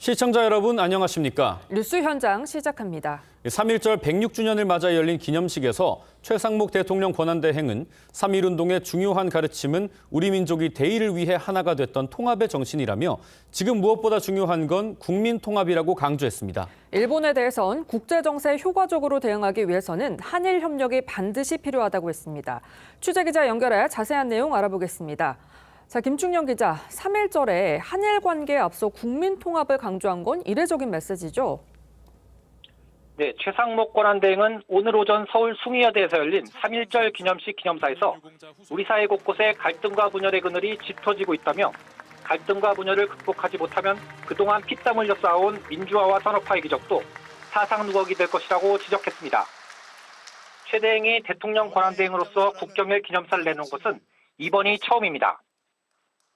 시청자 여러분 안녕하십니까? 뉴스 현장 시작합니다. 3.1절 106주년을 맞아 열린 기념식에서 최상목 대통령 권한대행은 3.1운동의 중요한 가르침은 우리 민족이 대의를 위해 하나가 됐던 통합의 정신이라며 지금 무엇보다 중요한 건 국민 통합이라고 강조했습니다. 일본에 대해선 국제정세에 효과적으로 대응하기 위해서는 한일 협력이 반드시 필요하다고 했습니다. 취재기자 연결해 자세한 내용 알아보겠습니다. 자, 김충년 기자, 3.1절에 한일 관계에 앞서 국민 통합을 강조한 건 이례적인 메시지죠? 네, 최상목 권한대행은 오늘 오전 서울 숭의여대에서 열린 3.1절 기념식 기념사에서 우리 사회 곳곳에 갈등과 분열의 그늘이 짙어지고 있다며 갈등과 분열을 극복하지 못하면 그동안 피땀 흘려 쌓아온 민주화와 산업화의 기적도 사상 누각이 될 것이라고 지적했습니다. 최 대행이 대통령 권한대행으로서 국경일 기념사를 내놓은 것은 이번이 처음입니다.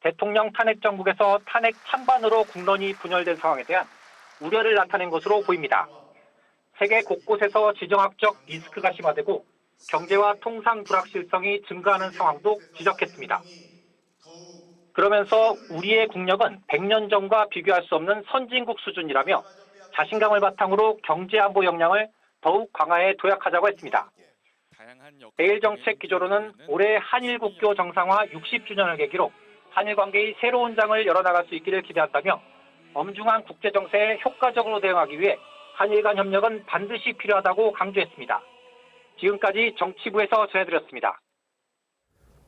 대통령 탄핵 정국에서 탄핵 찬반으로 국론이 분열된 상황에 대한 우려를 나타낸 것으로 보입니다. 세계 곳곳에서 지정학적 리스크가 심화되고 경제와 통상 불확실성이 증가하는 상황도 지적했습니다. 그러면서 우리의 국력은 100년 전과 비교할 수 없는 선진국 수준이라며 자신감을 바탕으로 경제안보 역량을 더욱 강화해 도약하자고 했습니다. 내일 정책 기조로는 올해 한일 국교 정상화 60주년을 계기로 한일 관계의 새로운 장을 열어나갈 수 있기를 기대한다며 엄중한 국제정세에 효과적으로 대응하기 위해 한일 간 협력은 반드시 필요하다고 강조했습니다. 지금까지 정치부에서 전해드렸습니다.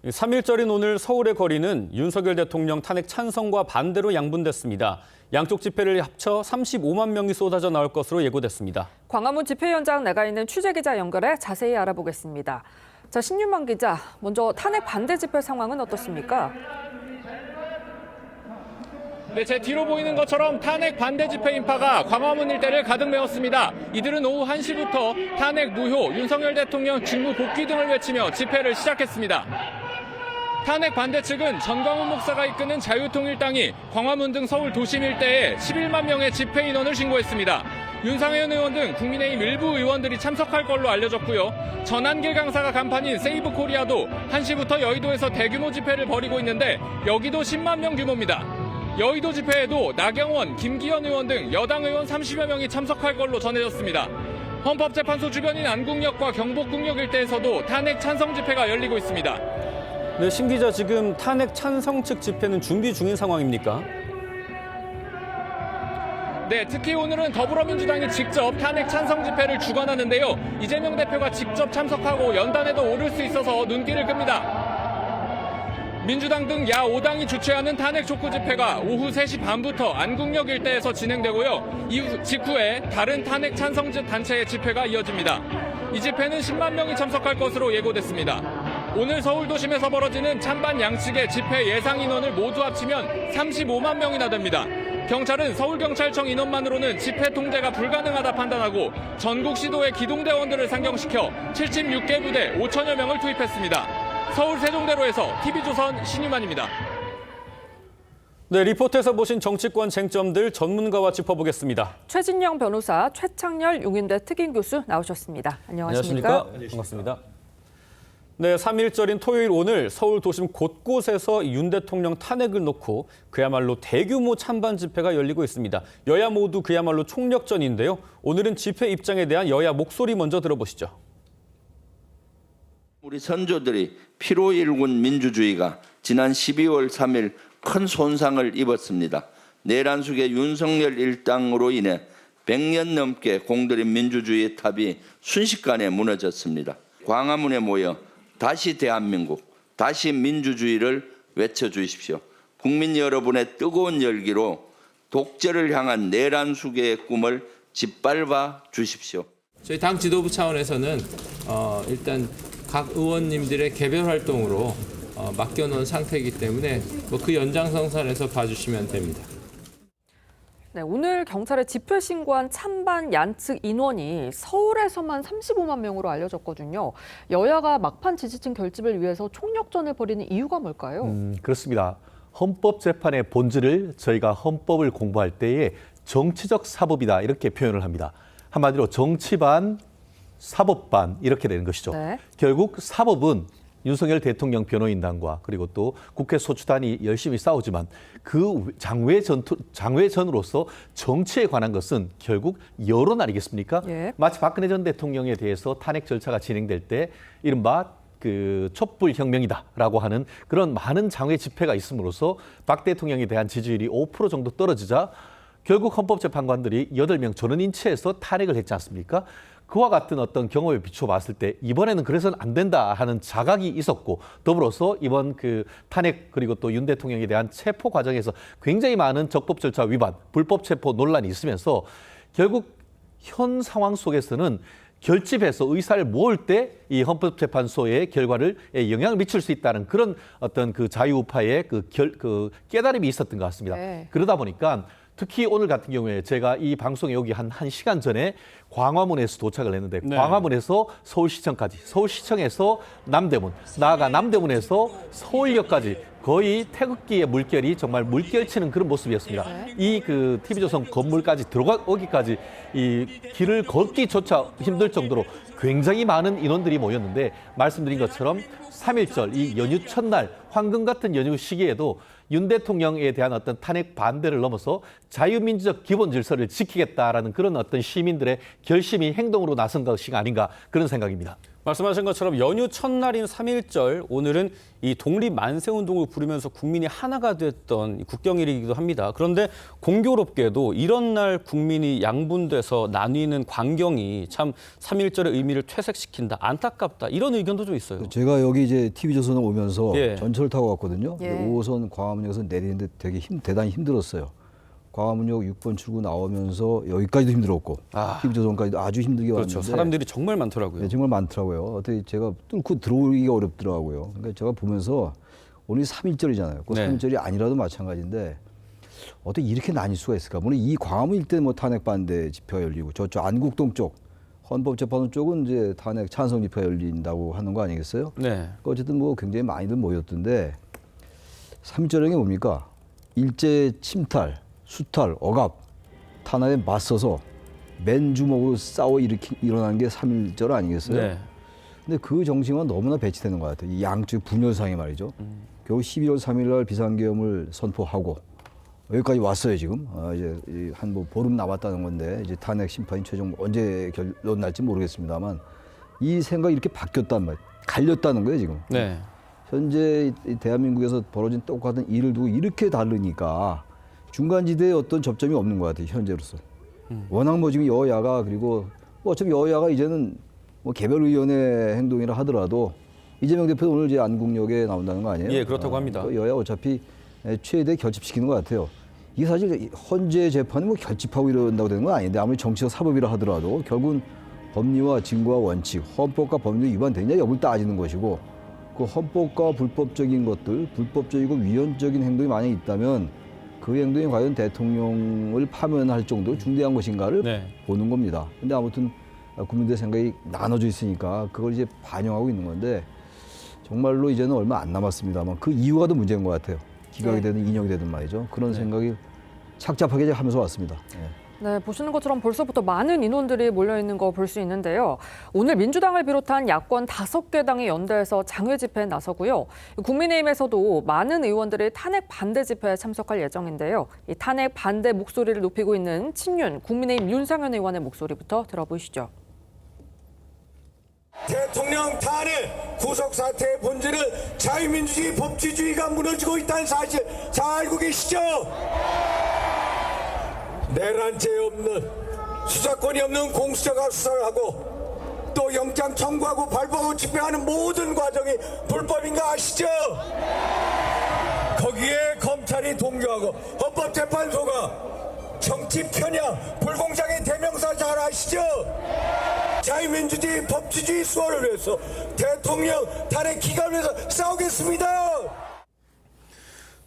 3.1절인 오늘 서울의 거리는 윤석열 대통령 탄핵 찬성과 반대로 양분됐습니다. 양쪽 집회를 합쳐 35만 명이 쏟아져 나올 것으로 예고됐습니다. 광화문 집회 현장 나가 있는 취재기자 연결해 자세히 알아보겠습니다. 자, 신윤만 기자, 먼저 탄핵 반대 집회 상황은 어떻습니까? 네, 제 뒤로 보이는 것처럼 탄핵 반대 집회 인파가 광화문 일대를 가득 메웠습니다. 이들은 오후 1시부터 탄핵 무효, 윤석열 대통령 직무 복귀 등을 외치며 집회를 시작했습니다. 탄핵 반대 측은 전광훈 목사가 이끄는 자유통일당이 광화문 등 서울 도심 일대에 11만 명의 집회 인원을 신고했습니다. 윤상현 의원 등 국민의힘 일부 의원들이 참석할 걸로 알려졌고요. 전한길 강사가 간판인 세이브 코리아도 1시부터 여의도에서 대규모 집회를 벌이고 있는데 여기도 10만 명 규모입니다. 여의도 집회에도 나경원, 김기현 의원 등 여당 의원 30여 명이 참석할 걸로 전해졌습니다. 헌법재판소 주변인 안국역과 경복궁역 일대에서도 탄핵 찬성 집회가 열리고 있습니다. 네, 신 기자, 지금 탄핵 찬성 측 집회는 준비 중인 상황입니까? 네, 특히 오늘은 더불어민주당이 직접 탄핵 찬성 집회를 주관하는데요. 이재명 대표가 직접 참석하고 연단에도 오를 수 있어서 눈길을 끕니다. 민주당 등 야5당이 주최하는 탄핵 촉구 집회가 오후 3시 반부터 안국역 일대에서 진행되고요. 직후에 다른 탄핵 찬성 단체의 집회가 이어집니다. 이 집회는 10만 명이 참석할 것으로 예고됐습니다. 오늘 서울 도심에서 벌어지는 찬반 양측의 집회 예상 인원을 모두 합치면 35만 명이나 됩니다. 경찰은 서울경찰청 인원만으로는 집회 통제가 불가능하다 판단하고 전국 시도의 기동대원들을 상경시켜 76개 부대 5천여 명을 투입했습니다. 서울 세종대로에서 TV조선 신유만입니다. 네, 리포트에서 보신 정치권 쟁점들 전문가와 짚어보겠습니다. 최진영 변호사, 최창렬 용인대 특임교수 나오셨습니다. 안녕하십니까? 반갑습니다. 네, 3.1절인 토요일 오늘 서울 도심 곳곳에서 윤 대통령 탄핵을 놓고 그야말로 대규모 찬반 집회가 열리고 있습니다. 여야 모두 그야말로 총력전인데요. 오늘은 집회 입장에 대한 여야 목소리 먼저 들어보시죠. 우리 선조들이 피로 일군 민주주의가 지난 12월 3일 큰 손상을 입었습니다. 내란숙의 윤석열 일당으로 인해 100년 넘게 공들인 민주주의의 탑이 순식간에 무너졌습니다. 광화문에 모여 다시 대한민국, 다시 민주주의를 외쳐주십시오. 국민 여러분의 뜨거운 열기로 독재를 향한 내란숙의 꿈을 짓밟아 주십시오. 저희 당 지도부 차원에서는 일단 각 의원님들의 개별 활동으로 맡겨놓은 상태이기 때문에 그 연장선상에서 봐주시면 됩니다. 네, 오늘 경찰에 집회 신고한 찬반 양측 인원이 서울에서만 35만 명으로 알려졌거든요. 여야가 막판 지지층 결집을 위해서 총력전을 벌이는 이유가 뭘까요? 그렇습니다. 헌법재판의 본질을 저희가 헌법을 공부할 때에 정치적 사법이다 이렇게 표현을 합니다. 한마디로 정치반, 사법반 이렇게 되는 것이죠. 네. 결국 사법은 윤석열 대통령 변호인단과 그리고 또 국회 소추단이 열심히 싸우지만 그 장외전으로서 정치에 관한 것은 결국 여론 아니겠습니까? 예. 마치 박근혜 전 대통령에 대해서 탄핵 절차가 진행될 때 이른바 그 촛불혁명이다라고 하는 그런 많은 장외 집회가 있음으로써 박 대통령에 대한 지지율이 5% 정도 떨어지자 결국 헌법재판관들이 8명 전원인치해서 탄핵을 했지 않습니까? 그와 같은 어떤 경험에 비춰봤을 때 이번에는 그래서는 안 된다 하는 자각이 있었고 더불어서 이번 그 탄핵 그리고 또 윤 대통령에 대한 체포 과정에서 굉장히 많은 적법 절차 위반, 불법 체포 논란이 있으면서 결국 현 상황 속에서는 결집해서 의사를 모을 때 이 헌법재판소의 결과를 영향을 미칠 수 있다는 그런 어떤 그 자유우파의 그 깨달음이 있었던 것 같습니다. 네. 그러다 보니까 특히 오늘 같은 경우에 제가 이 방송에 오기 한 1시간 전에 광화문에서 도착을 했는데 네. 광화문에서 서울시청까지, 서울시청에서 남대문, 나아가 남대문에서 서울역까지 거의 태극기의 물결이 정말 물결치는 그런 모습이었습니다. 이 그 TV조선 건물까지 들어가기까지 이 길을 걷기조차 힘들 정도로 굉장히 많은 인원들이 모였는데 말씀드린 것처럼 3.1절 이 연휴 첫날 황금 같은 연휴 시기에도 윤 대통령에 대한 어떤 탄핵 반대를 넘어서 자유민주적 기본 질서를 지키겠다라는 그런 어떤 시민들의 결심이 행동으로 나선 것이 아닌가 그런 생각입니다. 말씀하신 것처럼 연휴 첫날인 3.1절 오늘은 이 독립 만세운동을 부르면서 국민이 하나가 됐던 국경일이기도 합니다. 그런데 공교롭게도 이런 날 국민이 양분돼서 나뉘는 광경이 참 3.1절의 의미를 퇴색시킨다, 안타깝다 이런 의견도 좀 있어요. 제가 여기 이제 TV조선에 오면서 예. 전철을 타고 왔거든요. 예. 5호선 광화문역에서 내리는데 대단히 힘들었어요. 광화문역 6번 출구 나오면서 여기까지도 힘들었고 TV조선까지도 아주 힘들게 그렇죠. 왔는데 사람들이 정말 많더라고요. 네, 정말 많더라고요. 어떻게 제가 뚫고 들어오기가 어렵더라고요. 그러니까 제가 보면서 오늘 3.1절이잖아요. 그 네. 3.1절이 아니라도 마찬가지인데 어떻게 이렇게 나뉠 수가 있을까? 물론 이 광화문 일대 뭐 탄핵 반대 집회가 열리고 저쪽 안국동 쪽 헌법재판소 쪽은 이제 탄핵 찬성 집회가 열린다고 하는 거 아니겠어요? 네. 어쨌든 뭐 굉장히 많이들 모였던데 3.1절이 뭡니까? 일제 침탈, 수탈, 억압, 탄압에 맞서서 맨주먹으로 싸워 일어난 게 3.1절 아니겠어요? 네. 근데 그 정신과 너무나 배치되는 것 같아요. 이 양쪽 분열상이 말이죠. 겨우 12월 3일 날 비상계엄을 선포하고 여기까지 왔어요 지금. 이제 한 뭐 보름 남았다는 건데 이제 탄핵 심판이 최종 언제 결론 날지 모르겠습니다만 이 생각이 이렇게 바뀌었단 말이에요. 갈렸다는 거예요 지금. 네. 현재 이 대한민국에서 벌어진 똑같은 일을 두고 이렇게 다르니까 중간지대에 어떤 접점이 없는 것 같아요 현재로서. 워낙 뭐 지금 여야가 그리고 뭐 어차피 여야가 이제는 뭐 개별의원의 행동이라 하더라도 이재명 대표 오늘 이제 안국역에 나온다는 거 아니에요? 예, 그렇다고 합니다. 여야 어차피 최대 결집시키는 것 같아요. 이게 사실 헌재 재판이 뭐 결집하고 이런다고 되는 건 아닌데 아무리 정치적 사법이라 하더라도 결국은 법리와 증거와 원칙, 헌법과 법률 위반되냐 여부를 따지는 것이고 그 헌법과 불법적인 것들, 불법적이고 위헌적인 행동이 만약 있다면 그 행동이 과연 대통령을 파면할 정도로 중대한 것인가를 네. 보는 겁니다. 근데 아무튼 국민들의 생각이 나눠져 있으니까 그걸 이제 반영하고 있는 건데 정말로 이제는 얼마 안 남았습니다만 그 이유가 더 문제인 것 같아요. 기각이 되든 인용이 되든 말이죠. 그런 생각이 착잡하게 하면서 왔습니다. 네, 보시는 것처럼 벌써부터 많은 인원들이 몰려있는 거 볼 수 있는데요. 오늘 민주당을 비롯한 야권 5개 당이 연대해서 장외 집회에 나서고요. 국민의힘에서도 많은 의원들이 탄핵 반대 집회에 참석할 예정인데요. 이 탄핵 반대 목소리를 높이고 있는 친윤 국민의힘 윤상현 의원의 목소리부터 들어보시죠. 대통령 탄핵 구속사태의 본질은 자유민주주의 법치주의가 무너지고 있다는 사실 잘 알고 계시죠? 내란죄 없는 수사권이 없는 공수처가 수사를 하고 또 영장 청구하고 발부하고 집행하는 모든 과정이 불법인 거 아시죠? 거기에 검찰이 동조하고 헌법재판소가 정치 편향, 불공정의 대명사 잘 아시죠? 자유민주주의 법치주의 수호를 위해서 대통령 탄핵 기간을 위해서 싸우겠습니다.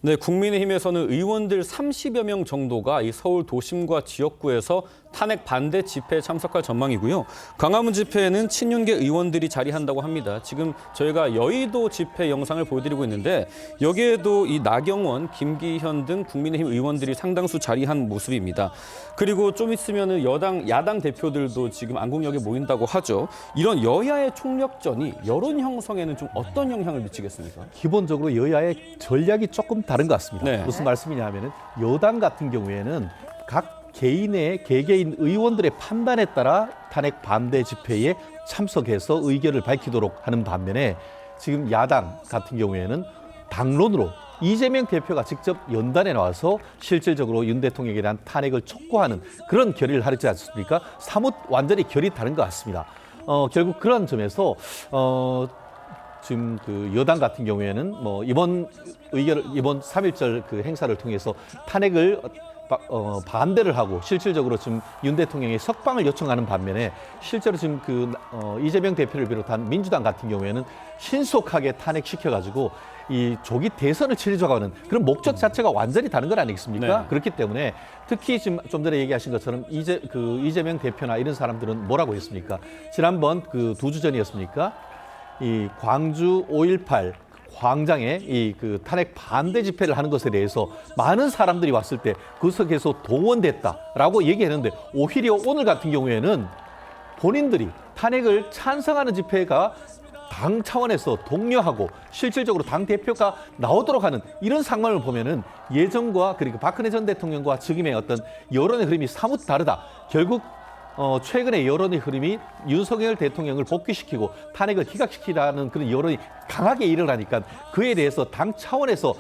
네, 국민의힘에서는 의원들 30여 명 정도가 이 서울 도심과 지역구에서 탄핵 반대 집회에 참석할 전망이고요. 광화문 집회에는 친윤계 의원들이 자리한다고 합니다. 지금 저희가 여의도 집회 영상을 보여드리고 있는데 여기에도 이 나경원, 김기현 등 국민의힘 의원들이 상당수 자리한 모습입니다. 그리고 좀 있으면은 야당 대표들도 지금 안국역에 모인다고 하죠. 이런 여야의 총력전이 여론 형성에는 좀 어떤 영향을 미치겠습니까? 기본적으로 여야의 전략이 조금 다른 것 같습니다. 네. 무슨 말씀이냐 하면은 여당 같은 경우에는 각 개개인 의원들의 판단에 따라 탄핵 반대 집회에 참석해서 의견을 밝히도록 하는 반면에 지금 야당 같은 경우에는 당론으로 이재명 대표가 직접 연단에 나와서 실질적으로 윤 대통령에 대한 탄핵을 촉구하는 그런 결의를 하지 않습니까? 사뭇 완전히 결이 다른 것 같습니다. 결국 그런 점에서 지금 그 여당 같은 경우에는 뭐 이번 3.1절 그 행사를 통해서 탄핵을 반대를 하고 실질적으로 지금 윤 대통령의 석방을 요청하는 반면에 실제로 지금 이재명 대표를 비롯한 민주당 같은 경우에는 신속하게 탄핵시켜가지고 이 조기 대선을 치르자고 하는 그런 목적 자체가 완전히 다른 건 아니겠습니까? 네. 그렇기 때문에 특히 지금 좀 전에 얘기하신 것처럼 이재명 대표나 이런 사람들은 뭐라고 했습니까? 지난번 그 2주 전이었습니까? 이 광주 5.18 광장에 이 탄핵 반대 집회를 하는 것에 대해서 많은 사람들이 왔을 때 그 속에서 동원됐다라고 얘기했는데 오히려 오늘 같은 경우에는 본인들이 탄핵을 찬성하는 집회가 당 차원에서 독려하고 실질적으로 당 대표가 나오도록 하는 이런 상황을 보면은 예전과 그리고 박근혜 전 대통령과 지금의 어떤 여론의 흐름이 사뭇 다르다. 결국 최근의 여론의 흐름이 윤석열 대통령을 복귀시키고 탄핵을 기각시키라는 그런 여론이 강하게 일어나니까 그에 대해서 당 차원에서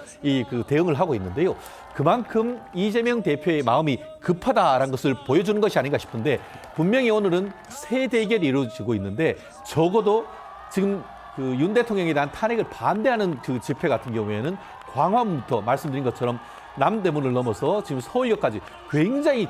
대응을 하고 있는데요. 그만큼 이재명 대표의 마음이 급하다라는 것을 보여주는 것이 아닌가 싶은데 분명히 오늘은 새 대결이 이루어지고 있는데 적어도 지금 윤 대통령에 대한 탄핵을 반대하는 그 집회 같은 경우에는 광화문부터 말씀드린 것처럼 남대문을 넘어서 지금 서울역까지 굉장히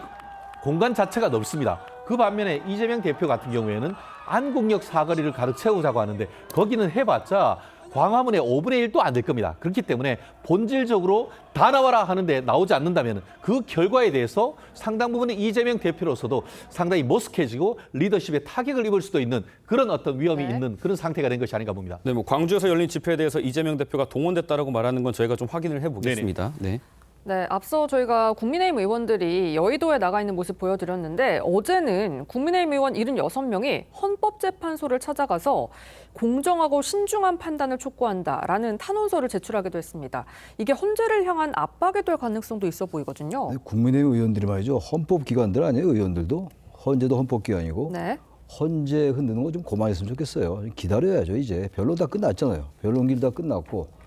공간 자체가 넓습니다. 그 반면에 이재명 대표 같은 경우에는 안국역 사거리를 가득 채우자고 하는데 거기는 해봤자 광화문의 5분의 1도 안 될 겁니다. 그렇기 때문에 본질적으로 다 나와라 하는데 나오지 않는다면 그 결과에 대해서 상당 부분의 이재명 대표로서도 상당히 머쓱해지고 리더십에 타격을 입을 수도 있는 그런 어떤 위험이 있는 그런 상태가 된 것이 아닌가 봅니다. 네, 뭐 광주에서 열린 집회에 대해서 이재명 대표가 동원됐다라고 말하는 건 저희가 좀 확인을 해보겠습니다. 네. 네, 앞서 저희가 국민의힘 의원들이 여의도에 나가 있는 모습 보여드렸는데 어제는 국민의힘 의원 76명이 헌법재판소를 찾아가서 공정하고 신중한 판단을 촉구한다라는 탄원서를 제출하기도 했습니다. 이게 헌재를 향한 압박이 될 가능성도 있어 보이거든요. 국민의힘 의원들이 말이죠. 헌법기관들 아니에요, 의원들도. 헌재도 헌법기관이고. 네. 헌재 흔드는 거 좀 그만했으면 좋겠어요. 기다려야죠, 이제. 변론 다 끝났잖아요. 변론길 다 끝났고.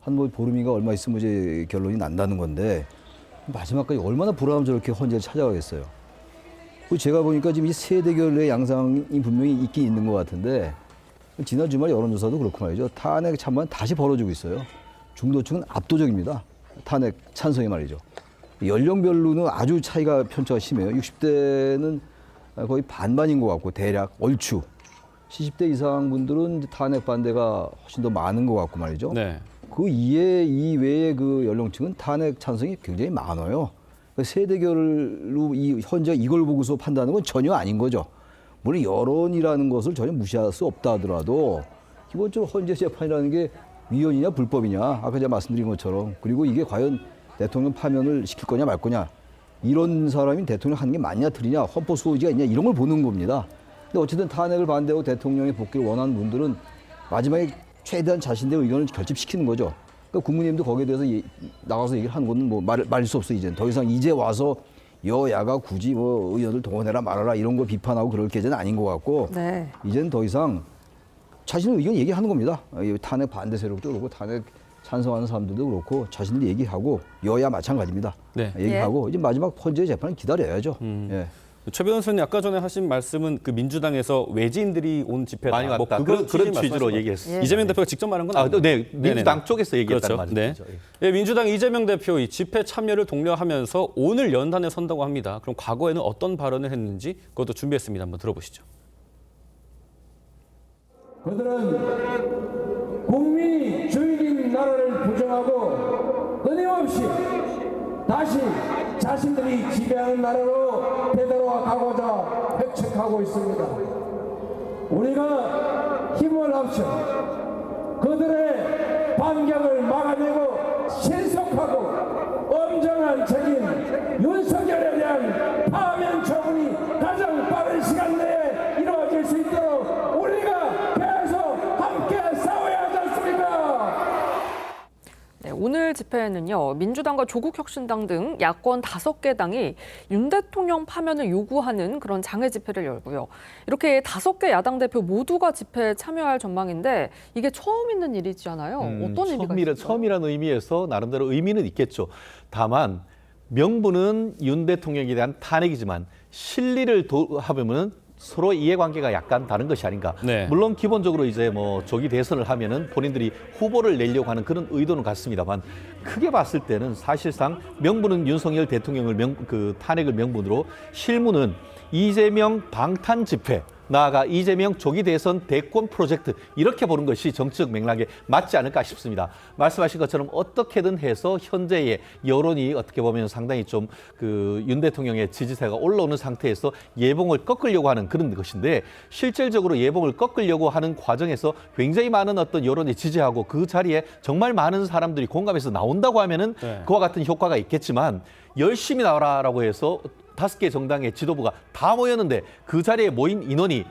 한 보름이가 얼마 있으면 이제 결론이 난다는 건데 마지막까지 얼마나 불안하면 저렇게 헌재를 찾아가겠어요. 제가 보니까 지금 이 세 대결의 양상이 분명히 있긴 있는 것 같은데 지난 주말 여론조사도 그렇고 말이죠. 탄핵 찬반 다시 벌어지고 있어요. 중도층은 압도적입니다. 탄핵 찬성이 말이죠. 연령별로는 아주 차이가 편차가 심해요. 60대는 거의 반반인 것 같고 대략 얼추. 70대 이상 분들은 탄핵 반대가 훨씬 더 많은 것 같고 말이죠. 네. 그 이외의 그 연령층은 탄핵 찬성이 굉장히 많아요. 세대결로 이 현재 이걸 보고서 판단하는 건 전혀 아닌 거죠. 물론 여론이라는 것을 전혀 무시할 수 없다 하더라도 기본적으로 헌재 재판이라는 게 위헌이냐 불법이냐 아까 제가 말씀드린 것처럼 그리고 이게 과연 대통령 파면을 시킬 거냐 말 거냐 이런 사람이 대통령 하는 게 맞냐 틀리냐 헌법 소지가 있냐 이런 걸 보는 겁니다. 근데 어쨌든 탄핵을 반대하고 대통령의 복귀를 원하는 분들은 마지막에 최대한 자신들의 의견을 결집시키는 거죠. 그러니까 국민의힘도 거기에 대해서 나가서 얘기를 하는 거는 뭐 말릴 수 없어 이제. 더 이상 이제 와서 여야가 굳이 뭐 의원을 동원해라 말아라 이런 걸 비판하고 그럴 계제는 아닌 것 같고 네. 이제는 더 이상 자신의 의견 얘기하는 겁니다. 탄핵 반대 세력도 그렇고 탄핵 찬성하는 사람들도 그렇고 자신들 얘기하고 여야 마찬가지입니다. 네. 얘기하고 이제 마지막 헌재 재판은 기다려야죠. 예. 최 변호사님 아까 전에 하신 말씀은 그 민주당에서 외지인들이 온 집회다. 많이 왔다. 그런 취지로 얘기했습니다. 이재명 대표가 직접 말한 건 아니죠? 네, 민주당 쪽에서 얘기했다는 그렇죠. 말이죠. 네. 민주당 이재명 대표 이 집회 참여를 독려하면서 오늘 연단에 선다고 합니다. 그럼 과거에는 어떤 발언을 했는지 그것도 준비했습니다. 한번 들어보시죠. 그들은 국민이 즐긴 나라를 부정하고 끊임없이 다시 자신들이 지배하는 나라로 되돌아가고자 획책하고 있습니다. 우리가 힘을 합쳐 그들의 반격을 막아내고 신속하고 엄정한 책임 윤석열에 대한 파면 처분이 가장 빠른 시간 내에 이루어질 수 있도록 우리가 계속 함께 싸워야 하지 않습니까? 네, 오늘 집회에는요, 민주당과 조국혁신당 등 야권 5개 당이 윤 대통령 파면을 요구하는 그런 장애 집회를 열고요. 이렇게 5개 야당 대표 모두가 집회에 참여할 전망인데 이게 처음 있는 일이잖아요. 어떤 의미가 있을까요? 처음이라는 의미에서 나름대로 의미는 있겠죠. 다만 명분은 윤 대통령에 대한 탄핵이지만 실리를 합하면 서로 이해관계가 약간 다른 것이 아닌가. 네. 물론 기본적으로 이제 뭐 조기 대선을 하면은 본인들이 후보를 내려고 하는 그런 의도는 같습니다만 크게 봤을 때는 사실상 명분은 윤석열 대통령을 탄핵을 명분으로 실무는 이재명 방탄 집회, 나아가 이재명 조기 대선 대권 프로젝트 이렇게 보는 것이 정치적 맥락에 맞지 않을까 싶습니다. 말씀하신 것처럼 어떻게든 해서 현재의 여론이 어떻게 보면 상당히 좀 윤 대통령의 지지세가 올라오는 상태에서 예봉을 꺾으려고 하는 그런 것인데 실질적으로 예봉을 꺾으려고 하는 과정에서 굉장히 많은 어떤 여론이 지지하고 그 자리에 정말 많은 사람들이 공감해서 나온다고 하면은 그와 같은 효과가 있겠지만 열심히 나와라라고 해서 5개 정당의 지도부가 다 모였는데 그 자리에 모인 인원이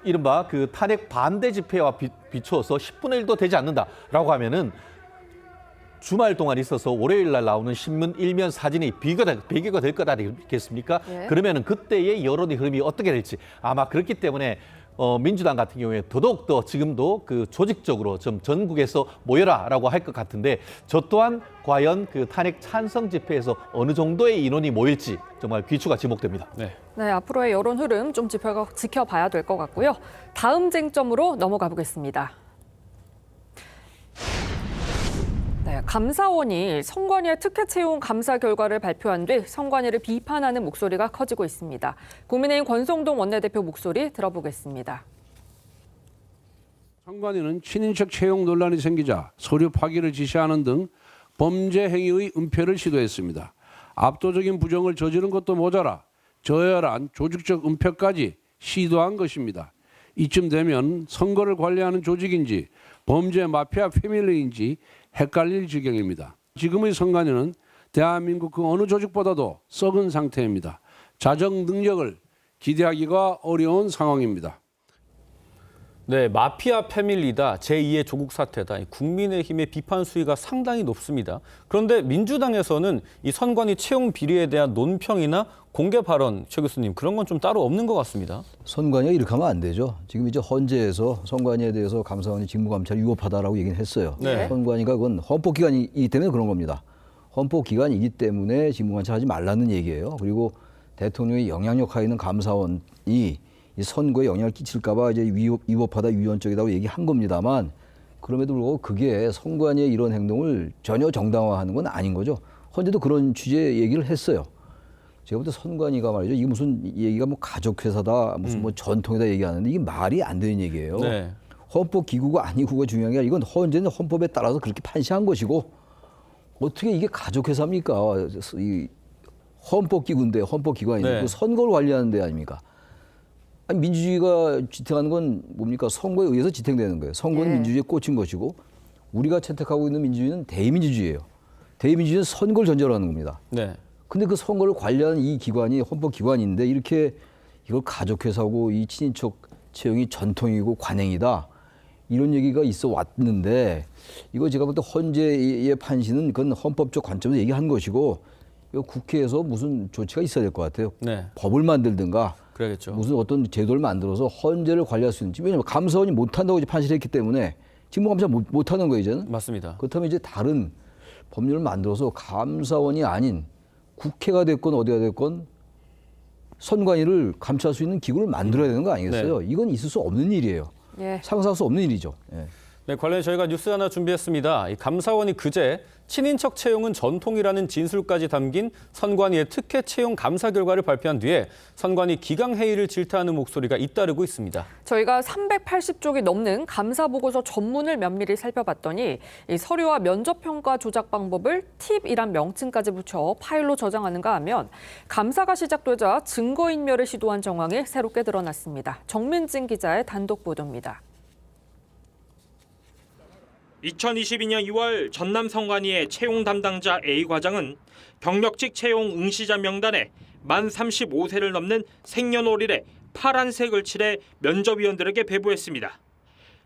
이른바 탄핵 반대 집회와 비추어서 10분의 1도 되지 않는다라고 하면은 주말 동안 있어서 월요일 날 나오는 신문 일면 사진이 비교가 될 것 아니겠습니까? 예. 그러면은 그때의 여론의 흐름이 어떻게 될지 아마 그렇기 때문에 민주당 같은 경우에 더더욱더 지금도 조직적으로 좀 전국에서 모여라라고 할 것 같은데 저 또한 과연 탄핵 찬성 집회에서 어느 정도의 인원이 모일지 정말 귀추가 지목됩니다. 네. 네, 앞으로의 여론 흐름 좀 지켜봐야 될 것 같고요. 다음 쟁점으로 넘어가 보겠습니다. 네, 감사원이 선관위의 특혜 채용 감사 결과를 발표한 뒤 선관위를 비판하는 목소리가 커지고 있습니다. 국민의힘 권성동 원내대표 목소리 들어보겠습니다. 선관위는 친인척 채용 논란이 생기자 서류 파기를 지시하는 등 범죄 행위의 은폐를 시도했습니다. 압도적인 부정을 저지른 것도 모자라 저열한 조직적 은폐까지 시도한 것입니다. 이쯤 되면 선거를 관리하는 조직인지 범죄 마피아 패밀리인지 헷갈릴 지경입니다. 지금의 선관위는 대한민국 그 어느 조직보다도 썩은 상태입니다. 자정 능력을 기대하기가 어려운 상황입니다. 네, 마피아 패밀리다, 제2의 조국 사태다. 국민의힘의 비판 수위가 상당히 높습니다. 그런데 민주당에서는 이 선관위 채용 비리에 대한 논평이나 공개 발언, 최 교수님, 그런 건 좀 따로 없는 것 같습니다. 선관위가 이렇게 하면 안 되죠. 지금 이제 헌재에서 선관위에 대해서 감사원이 직무감찰이 위법하다라고 얘기는 했어요. 네. 선관위가 그건 헌법기관이기 때문에 그런 겁니다. 헌법기관이기 때문에 직무감찰하지 말라는 얘기예요. 그리고 대통령의 영향력 하에 있는 감사원이 이 선거에 영향을 끼칠까 봐 이제 위법하다, 위헌적이다고 얘기한 겁니다만 그럼에도 불구하고 그게 선관위의 이런 행동을 전혀 정당화하는 건 아닌 거죠. 헌재도 그런 취지의 얘기를 했어요. 제가 볼 때 선관위가 말이죠. 이게 무슨 얘기가 뭐 가족회사다, 무슨 뭐 전통이다 얘기하는데 이게 말이 안 되는 얘기예요. 네. 헌법기구가 아니고가 중요한 게 아니라 이건 헌재는 헌법에 따라서 그렇게 판시한 것이고 어떻게 이게 가족회사입니까? 이 헌법기구인데 헌법기관인데 네. 선거를 관리하는 데 아닙니까? 아니, 민주주의가 지탱하는 건 뭡니까? 선거에 의해서 지탱되는 거예요. 선거는 민주주의에 꽂힌 것이고 우리가 채택하고 있는 민주주의는 대의민주주의예요. 대의민주주의는 선거를 전제로 하는 겁니다. 네. 근데 그 선거를 관리하는 이 기관이 헌법기관인데 이렇게 이걸 가족회사고 이 친인척 채용이 전통이고 관행이다. 이런 얘기가 있어 왔는데 이거 제가 볼 때 헌재의 판시는 그건 헌법적 관점에서 얘기한 것이고 이거 국회에서 무슨 조치가 있어야 될 것 같아요. 네. 법을 만들든가 그래야겠죠. 무슨 어떤 제도를 만들어서 헌재를 관리할 수 있는지. 왜냐하면 감사원이 못한다고 이제 판시를 했기 때문에 직무감사 못하는 거예요, 이제는. 맞습니다. 그렇다면 이제 다른 법률을 만들어서 감사원이 아닌 국회가 됐건 어디가 됐건 선관위를 감찰할 수 있는 기구를 만들어야 되는 거 아니겠어요? 네. 이건 있을 수 없는 일이에요. 예. 상상할 수 없는 일이죠. 예. 네, 관련해 저희가 뉴스 하나 준비했습니다. 이 감사원이 그제 친인척 채용은 전통이라는 진술까지 담긴 선관위의 특혜 채용 감사 결과를 발표한 뒤에 선관위 기강회의를 질타하는 목소리가 잇따르고 있습니다. 저희가 380쪽이 넘는 감사보고서 전문을 면밀히 살펴봤더니 이 서류와 면접평가 조작 방법을 팁이란 명칭까지 붙여 파일로 저장하는가 하면 감사가 시작되자 증거인멸을 시도한 정황이 새롭게 드러났습니다. 정민진 기자의 단독 보도입니다. 2022년 2월 전남 성관위의 채용 담당자 A 과장은 경력직 채용 응시자 명단에 만 35세를 넘는 생년월일에 파란색을 칠해 면접위원들에게 배부했습니다.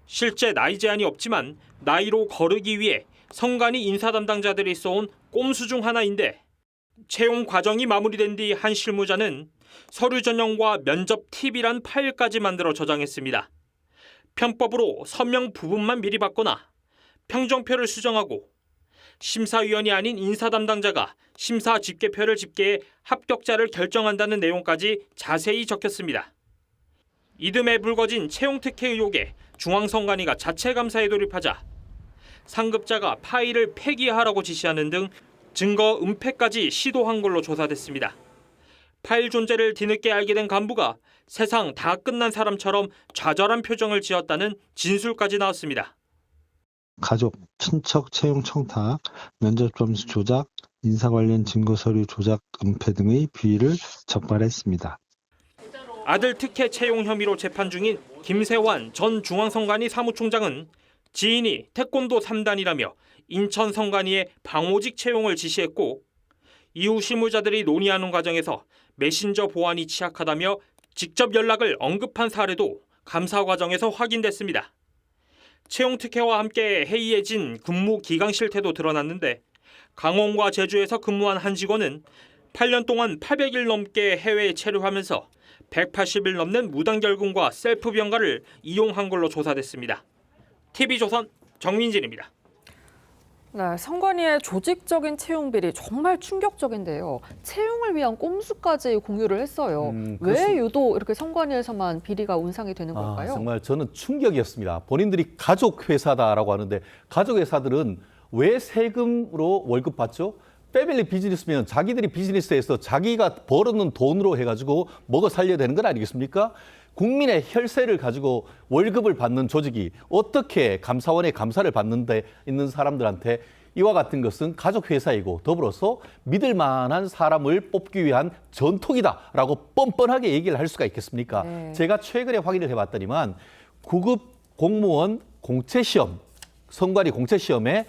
실제 나이 제한이 없지만 나이로 거르기 위해 성관위 인사 담당자들이 써온 꼼수 중 하나인데 채용 과정이 마무리된 뒤 한 실무자는 서류 전형과 면접 팁이란 파일까지 만들어 저장했습니다. 편법으로 서명 부분만 미리 받거나 평정표를 수정하고 심사위원이 아닌 인사 담당자가 심사 집계표를 집계해 합격자를 결정한다는 내용까지 자세히 적혔습니다. 이듬해 불거진 채용 특혜 의혹에 중앙선관위가 자체 감사에 돌입하자 상급자가 파일을 폐기하라고 지시하는 등 증거 은폐까지 시도한 걸로 조사됐습니다. 파일 존재를 뒤늦게 알게 된 간부가 세상 다 끝난 사람처럼 좌절한 표정을 지었다는 진술까지 나왔습니다. 가족, 친척 채용 청탁, 면접 점수 조작, 인사 관련 증거 서류 조작, 은폐 등의 비위를 적발했습니다. 아들 특혜 채용 혐의로 재판 중인 김세환 전 중앙선관위 사무총장은 지인이 태권도 3단이라며 인천 선관위에 방호직 채용을 지시했고 이후 실무자들이 논의하는 과정에서 메신저 보안이 취약하다며 직접 연락을 언급한 사례도 감사 과정에서 확인됐습니다. 채용 특혜와 함께 해이해진 근무 기강 실태도 드러났는데 강원과 제주에서 근무한 한 직원은 8년 동안 800일 넘게 해외에 체류하면서 180일 넘는 무단결근과 셀프 병가를 이용한 걸로 조사됐습니다. TV조선 정민진입니다. 네, 선관위의 조직적인 채용 비리 정말 충격적인데요. 채용을 위한 꼼수까지 공유를 했어요. 왜 유독 이렇게 선관위에서만 비리가 운상이 되는 걸까요? 정말 저는 충격이었습니다. 본인들이 가족 회사다라고 하는데 가족 회사들은 왜 세금으로 월급 받죠? 패밀리 비즈니스면 자기들이 비즈니스에서 자기가 벌어놓은 돈으로 해가지고 먹어 살려야 되는 건 아니겠습니까? 국민의 혈세를 가지고 월급을 받는 조직이 어떻게 감사원의 감사를 받는 데 있는 사람들한테 이와 같은 것은 가족 회사이고 더불어서 믿을 만한 사람을 뽑기 위한 전통이다라고 뻔뻔하게 얘기를 할 수가 있겠습니까? 네. 제가 최근에 확인을 해봤더니만 9급 공무원 공채시험, 선관위 공채시험에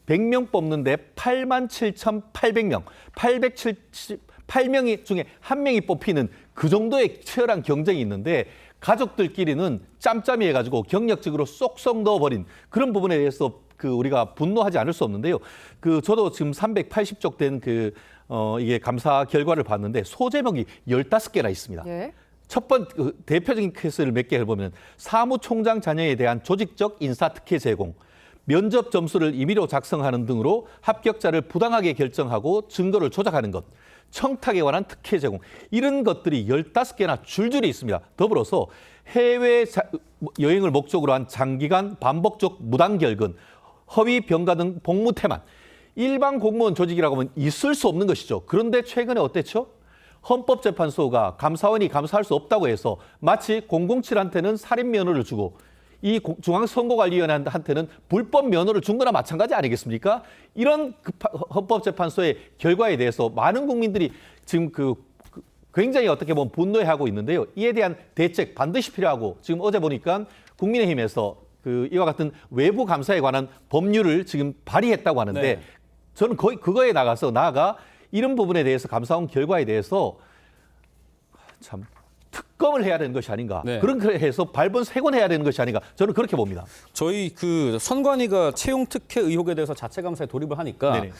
100명 뽑는데 87,800명, 878명이 중에 한 명이 뽑히는 그 정도의 치열한 경쟁이 있는데 가족들끼리는 짬짬이 해가지고 경력직으로 쏙쏙 넣어버린 그런 부분에 대해서 우리가 분노하지 않을 수 없는데요. 저도 지금 380쪽 된 이게 감사 결과를 봤는데 소제목이 15개나 있습니다. 예? 첫 번째 대표적인 케이스를 몇 개를 보면 사무총장 자녀에 대한 조직적 인사 특혜 제공, 면접 점수를 임의로 작성하는 등으로 합격자를 부당하게 결정하고 증거를 조작하는 것, 청탁에 관한 특혜 제공, 이런 것들이 15개나 줄줄이 있습니다. 더불어서 해외 여행을 목적으로 한 장기간 반복적 무단결근, 허위 병가 등 복무 태만, 일반 공무원 조직이라고 하면 있을 수 없는 것이죠. 그런데 최근에 어땠죠? 헌법재판소가 감사원이 감사할 수 없다고 해서 마치 007한테는 살인 면허를 주고 이 중앙선거관리위원회한테는 불법 면허를 준 거나 마찬가지 아니겠습니까? 이런 헌법재판소의 결과에 대해서 많은 국민들이 지금 굉장히 어떻게 보면 분노해하고 있는데요. 이에 대한 대책 반드시 필요하고 지금 어제 보니까 국민의힘에서 이와 같은 외부 감사에 관한 법률을 지금 발의했다고 하는데 네. 저는 거의 그거에 나아가 이런 부분에 대해서 감사원 결과에 대해서 참 특검을 해야 되는 것이 아닌가. 네. 그렇게 해서 발본색원해야 되는 것이 아닌가. 저는 그렇게 봅니다. 저희 선관위가 채용 특혜 의혹에 대해서 자체 감사에 돌입을 하니까 네네.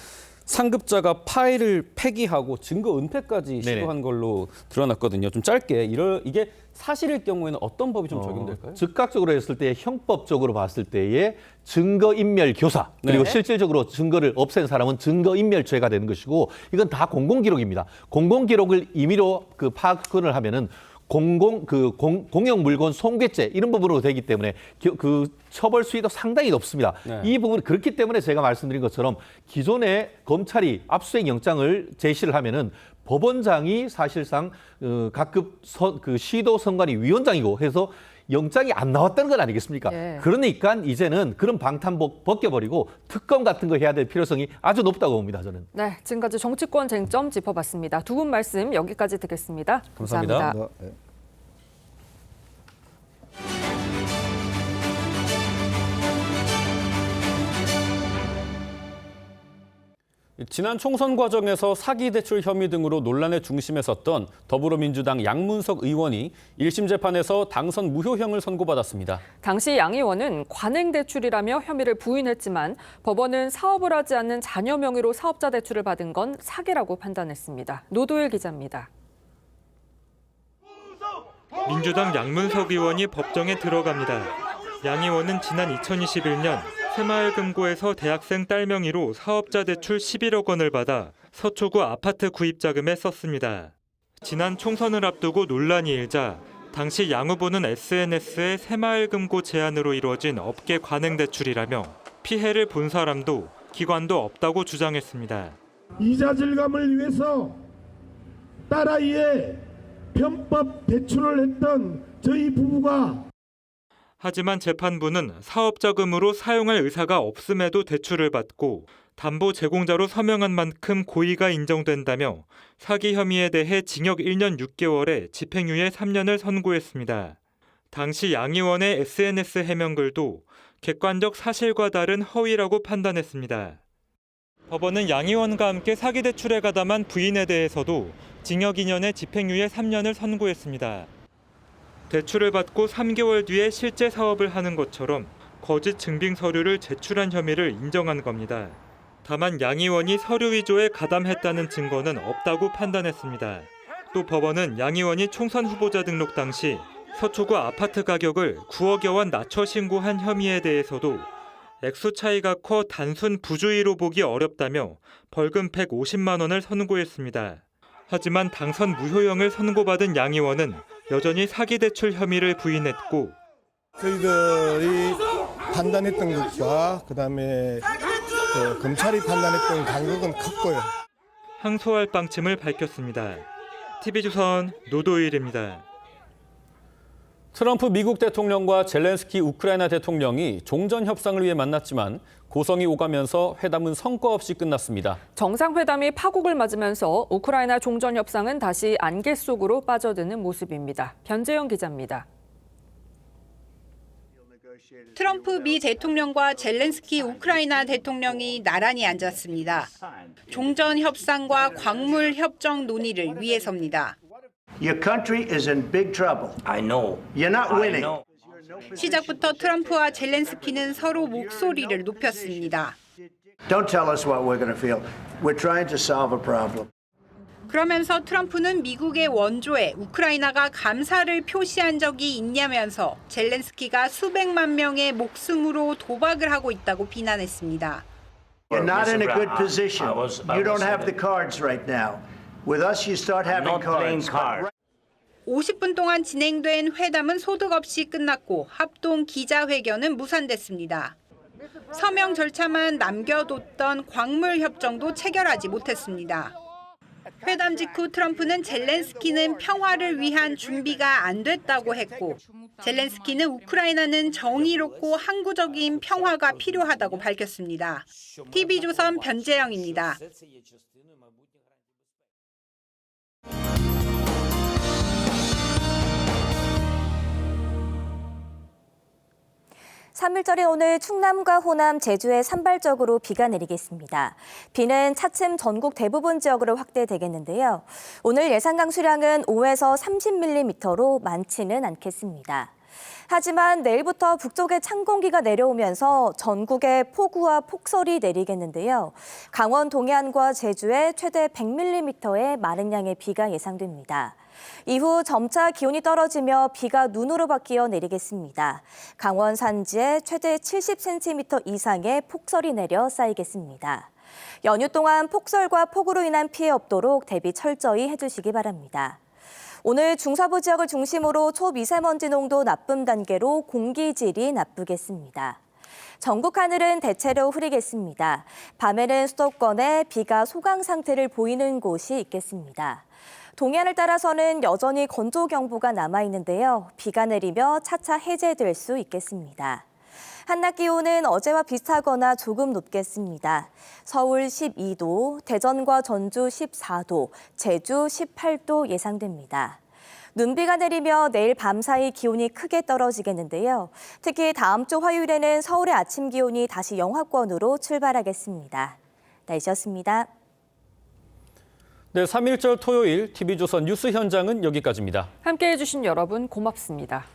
상급자가 파일을 폐기하고 증거 은폐까지 네네. 시도한 걸로 드러났거든요. 좀 짧게 이게 사실일 경우에는 어떤 법이 좀 적용될까요? 즉각적으로 했을 때 형법적으로 봤을 때의 증거인멸 교사 그리고 네. 실질적으로 증거를 없앤 사람은 증거인멸죄가 되는 것이고 이건 다 공공기록입니다. 공공기록을 임의로 파악을 하면은 공용 물건 손괴죄 이런 부분으로 되기 때문에 그 처벌 수위도 상당히 높습니다. 네. 이 부분 그렇기 때문에 제가 말씀드린 것처럼 기존에 검찰이 압수수색 영장을 제시를 하면은 법원장이 사실상 각급 시도 선관위 위원장이고 해서 영장이 안 나왔다는 건 아니겠습니까? 예. 그러니까 이제는 그런 방탄복 벗겨버리고 특검 같은 거 해야 될 필요성이 아주 높다고 봅니다, 저는. 네, 지금까지 정치권 쟁점 짚어봤습니다. 두 분 말씀 여기까지 듣겠습니다. 감사합니다. 감사합니다. 지난 총선 과정에서 사기 대출 혐의 등으로 논란의 중심에 섰던 더불어민주당 양문석 의원이 1심 재판에서 당선 무효형을 선고받았습니다. 당시 양 의원은 관행 대출이라며 혐의를 부인했지만 법원은 사업을 하지 않는 자녀 명의로 사업자 대출을 받은 건 사기라고 판단했습니다. 노도일 기자입니다. 민주당 양문석 의원이 법정에 들어갑니다. 양 의원은 지난 2021년 새마을금고에서 대학생 딸 명의로 사업자 대출 11억 원을 받아 서초구 아파트 구입 자금에 썼습니다. 지난 총선을 앞두고 논란이 일자 당시 양 후보는 SNS에 새마을금고 제안으로 이루어진 업계 관행 대출이라며 피해를 본 사람도 기관도 없다고 주장했습니다. 이자 절감을 위해서 딸아이의 편법 대출을 했던 저희 부부가 하지만 재판부는 사업자금으로 사용할 의사가 없음에도 대출을 받고 담보 제공자로 서명한 만큼 고의가 인정된다며 사기 혐의에 대해 징역 1년 6개월에 집행유예 3년을 선고했습니다. 당시 양 의원의 SNS 해명글도 객관적 사실과 다른 허위라고 판단했습니다. 법원은 양 의원과 함께 사기 대출에 가담한 부인에 대해서도 징역 2년에 집행유예 3년을 선고했습니다. 대출을 받고 3개월 뒤에 실제 사업을 하는 것처럼 거짓 증빙 서류를 제출한 혐의를 인정한 겁니다. 다만 양 의원이 서류 위조에 가담했다는 증거는 없다고 판단했습니다. 또 법원은 양 의원이 총선 후보자 등록 당시 서초구 아파트 가격을 9억여 원 낮춰 신고한 혐의에 대해서도 액수 차이가 커 단순 부주의로 보기 어렵다며 벌금 150만 원을 선고했습니다. 하지만 당선 무효형을 선고받은 양 의원은 여전히 사기 대출 혐의를 부인했고 저희들이 판단했던 것과 그다음에 검찰이 판단했던 간격은 컸고요. 항소할 방침을 밝혔습니다. TV조선 노도일입니다. 트럼프 미국 대통령과 젤렌스키 우크라이나 대통령이 종전 협상을 위해 만났지만 고성이 오가면서 회담은 성과 없이 끝났습니다. 정상회담이 파국을 맞으면서 우크라이나 종전 협상은 다시 안개 속으로 빠져드는 모습입니다. 변재영 기자입니다. 트럼프 미 대통령과 젤렌스키 우크라이나 대통령이 나란히 앉았습니다. 종전 협상과 광물 협정 논의를 위해서입니다. Your country is in big trouble. I know. You're not winning. 시작부터 트럼프와 젤렌스키는 서로 목소리를 높였습니다. Don't tell us what we're going to feel. We're trying to solve a problem. 그러면서 트럼프는 미국의 원조에 우크라이나가 감사를 표시한 적이 있냐면서 젤렌스키가 수백만 명의 목숨으로 도박을 하고 있다고 비난했습니다. You're not in a good position. You don't have the cards right now. With us, you start having cards. 50분 동안 진행된 회담은 소득 없이 끝났고 합동 기자회견은 무산됐습니다. 서명 절차만 남겨뒀던 광물 협정도 체결하지 못했습니다. 회담 직후 트럼프는 젤렌스키는 평화를 위한 준비가 안 됐다고 했고 젤렌스키는 우크라이나는 정의롭고 항구적인 평화가 필요하다고 밝혔습니다. TV조선 변재영입니다. 3일절인 오늘 충남과 호남, 제주에 산발적으로 비가 내리겠습니다. 비는 차츰 전국 대부분 지역으로 확대되겠는데요. 오늘 예상 강수량은 5에서 30mm로 많지는 않겠습니다. 하지만 내일부터 북쪽에 찬 공기가 내려오면서 전국에 폭우와 폭설이 내리겠는데요. 강원 동해안과 제주에 최대 100mm의 많은 양의 비가 예상됩니다. 이후 점차 기온이 떨어지며 비가 눈으로 바뀌어 내리겠습니다. 강원 산지에 최대 70cm 이상의 폭설이 내려 쌓이겠습니다. 연휴 동안 폭설과 폭우로 인한 피해 없도록 대비 철저히 해주시기 바랍니다. 오늘 중서부 지역을 중심으로 초미세먼지 농도 나쁨 단계로 공기질이 나쁘겠습니다. 전국 하늘은 대체로 흐리겠습니다. 밤에는 수도권에 비가 소강 상태를 보이는 곳이 있겠습니다. 동해안을 따라서는 여전히 건조경보가 남아있는데요. 비가 내리며 차차 해제될 수 있겠습니다. 한낮 기온은 어제와 비슷하거나 조금 높겠습니다. 서울 12도, 대전과 전주 14도, 제주 18도 예상됩니다. 눈비가 내리며 내일 밤사이 기온이 크게 떨어지겠는데요. 특히 다음 주 화요일에는 서울의 아침 기온이 다시 영하권으로 출발하겠습니다. 날씨였습니다. 네, 3.1절 토요일 TV조선 뉴스 현장은 여기까지입니다. 함께해 주신 여러분 고맙습니다.